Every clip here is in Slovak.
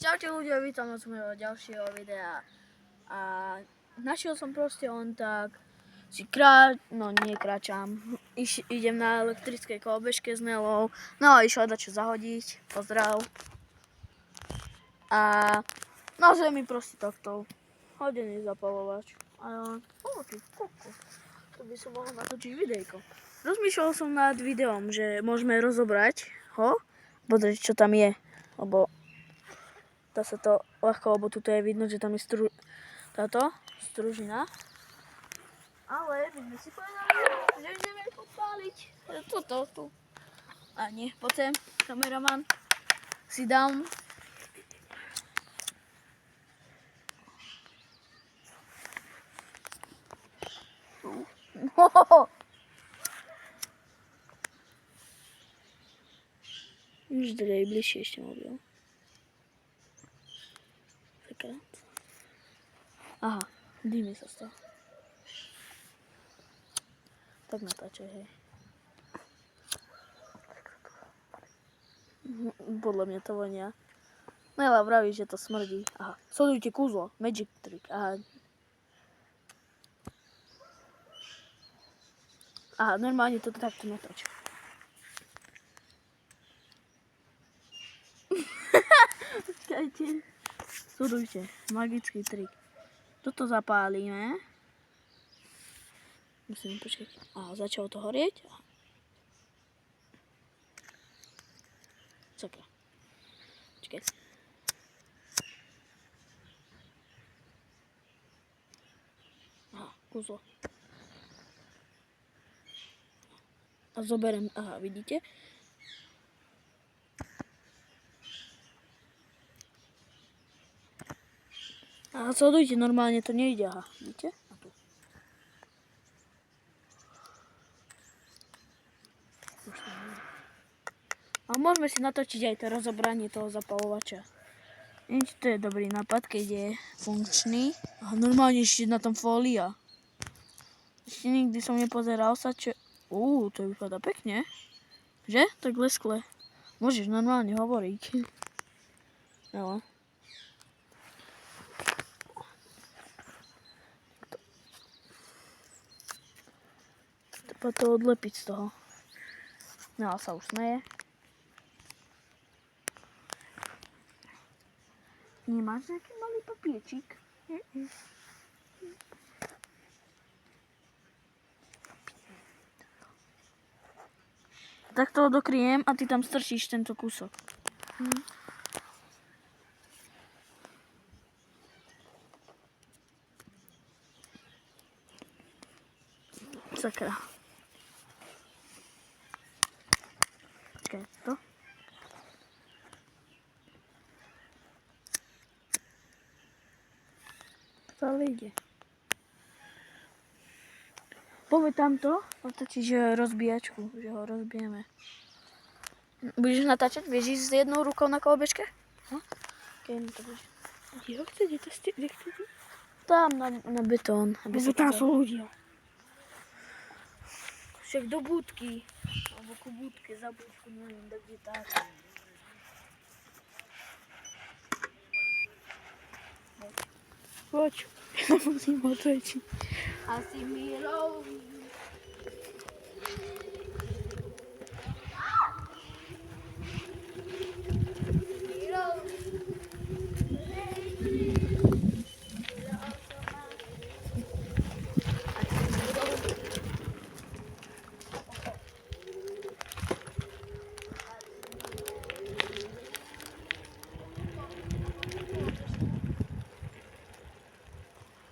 Čaute ľudia, vítam vás z mojho ďalšieho videa. A našiel som proste on tak si idem na elektrickej kolobežke s Nelou. No a išla dačo zahodiť, pozdrav. A nazve mi proste takto hodený zapalovač. A ja len, ty koko, to by som mohol natočiť videjko. Rozmýšľal som nad videom, že môžeme rozobrať ho, pozrieť čo tam je, lebo dá sa to ľahko, lebo tuto je vidno, že tam je táto stružina. Ale my sme si povedali, že ideme podpáliť toto tu. A nie, poď sem, kameraman, si dám. Už drej bližšie ešte mobil. Aha, dýmy sa z toho. Tak natáčaj, hej. Podľa mňa to vonia. Nela vraví, že to smrdí. Aha, sledujte kúzlo, magic trick. Aha. Aha, normálne to takto natáča. Počkajte. Sledujte, magický trik. Toto zapálime. Musím počkať. Aha, začalo to horieť. Sakra. Počkaj. Aha, kúzlo. A zoberiem, aha, vidíte? A sledujte, normálne to nejde, aha, vidíte? A tu. A môžeme si natočiť aj to rozobranie toho zapalovača. Neviem, či to je dobrý nápad, keď je funkčný. A normálne ešte na tom fólia. Ešte nikdy som nepozeral sa, čo... to vypadá pekne. Že? Tak leskle. Môžeš normálne hovoriť. No. Treba to odlepiť z toho. No a sa už smeje. Nemáš nejaký malý papiečik? Tak to dokryjem a ty tam strčíš tento kúsok. Sakra. Počkaj, to. Stále ide. Poďme tamto, otočíš rozbíjačku, že ho rozbijeme. Budeš natáčať? Vieš ísť s jednou rukou na kolobežke? Keď to budeš. Kde ho chcete? Kde chcete? Tam na betón. Lebo tam sú ľudia. Však do budky. Alebo ku budke, za budku, neviem, kde tak. Poď, ja musím otočiť. Asi milou.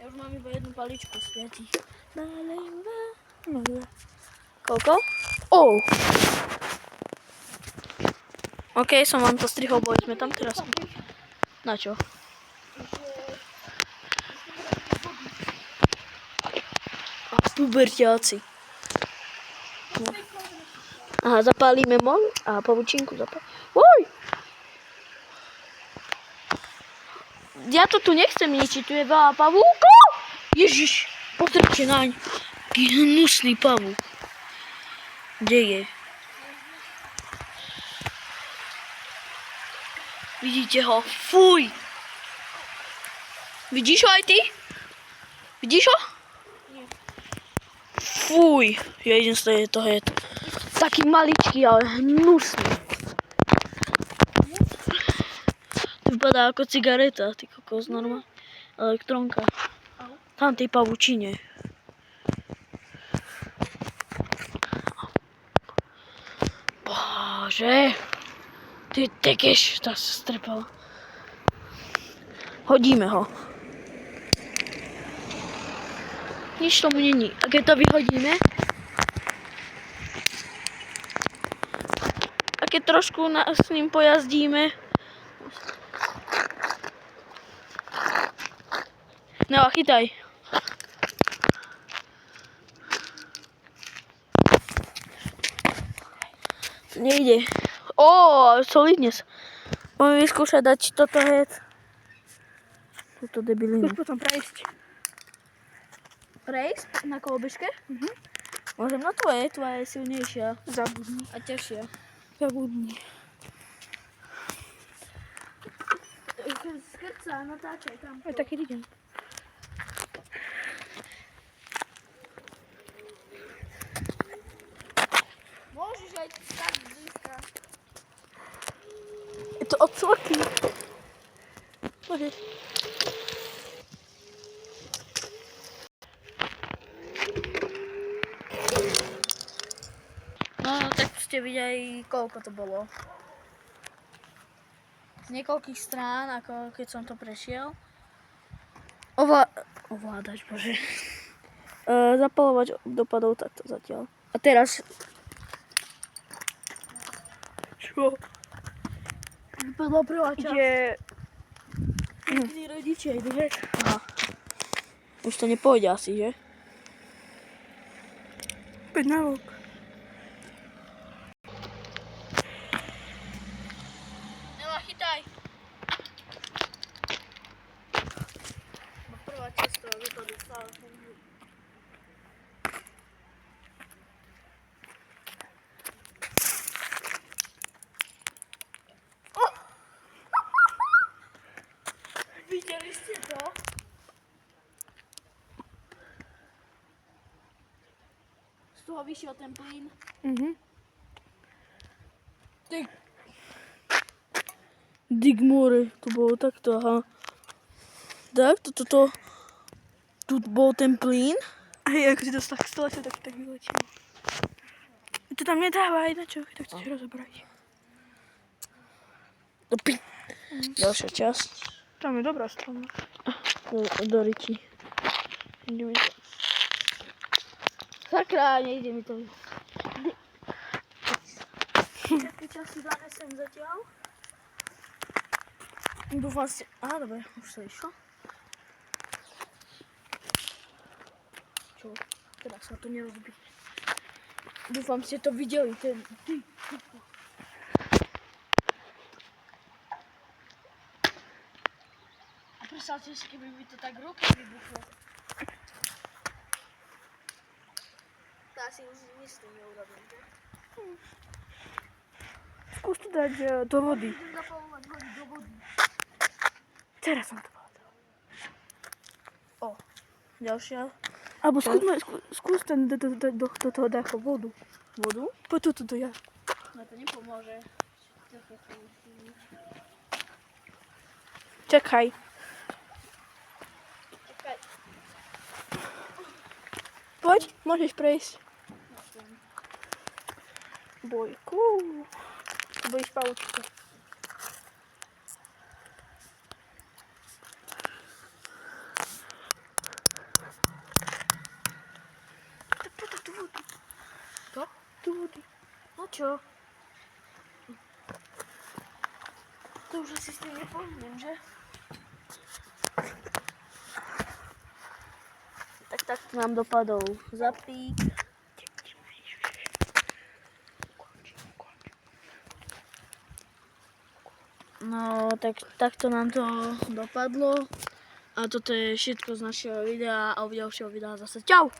Ja už mám iba jednu paličku z 5. Koľko? OK, som vám to strihol, poďme tam teraz. Na čo? Puberťáci. Aha, zapálime mol a pavučinku zapálime. Ja to tu nechcem ničiť, tu je veľa pavúkov. Ježiš, pozrite naň. Taký hnusný pavúk. Kde je? Vidíte ho? Fuj! Vidíš ho aj ty? Vidíš ho? Nie. Fuj! Jeden z toho je taký maličký, ale hnusný. To vypadá ako cigareta, ty kokos, normálne. Elektronka. Tam tej pavučine. Bože. Ty tekeš, tá sa strepala. Hodíme ho. Nič tomu není. A keď to vyhodíme, a keď trošku s ním pojazdíme, no a chytaj. Nejde. Solidne. Môžeme vyskúšať dať toto hec. Toto debilinu. Skús potom prejsť. Prejsť na kolobežke? Môžem na tvoje, tvoja je silnejšia Zabudni. a ťažšia. Zabudni. Skrca, natáčaj tam. Aj taký idem. Môžeš aj tak blízka. Je to od cvrky. Môžeš. No, tak ste videli, koľko to bolo. Z niekoľkých strán, ako keď som to prešiel. Ovládač, bože. Zapalovač dopadov takto zatiaľ. A teraz... Čo? Vypadla prvá časť. Je... Tí rodičia idú, vieš? Aha. Už to nepôjde asi, že? Päť na lok. Nela, chytaj. Prvá časť toho vypadla stále. Videli ste to? Z toho vyšiel ten plyn. Ty... Digmore, to bolo takto, aha. Tak, toto... Tu bol ten plyn. A ako si to tak stole, tak vyletilo. To tam nedávaj, na čo? Tak chceš rozobrať. Ďalšia časť. Tam je dobrá strana. Do riti. Ide mi to. Sakra, nejde mi to. Také časy zanesem zatiaľ. Dúfam ste... dobre, už to išlo. Čo? Teraz sa to nerozbí. Dúfam ste to videli, ten... A predstavte si, keby mi to tak ruky vybuchlo. To asi už nič s tým neurobím, že? Skús to dať do vody. Idem zapalovať hody do vody. Teraz som to povedal. Ďalšia. Alebo skús ten do toho dáko vodu. Vodu? Poď tu do ja. No to nepomôže. Čakaj. Čakaj. Poď, môžeš prejsť. Bojku. Bojíš pavučka. To? Tu vody. No čo? To už asi s tým nepohniem, že? Tak to nám dopadol zapík. No, takto nám to dopadlo. A toto je všetko z našeho videa a u ďalšieho videa zase čau!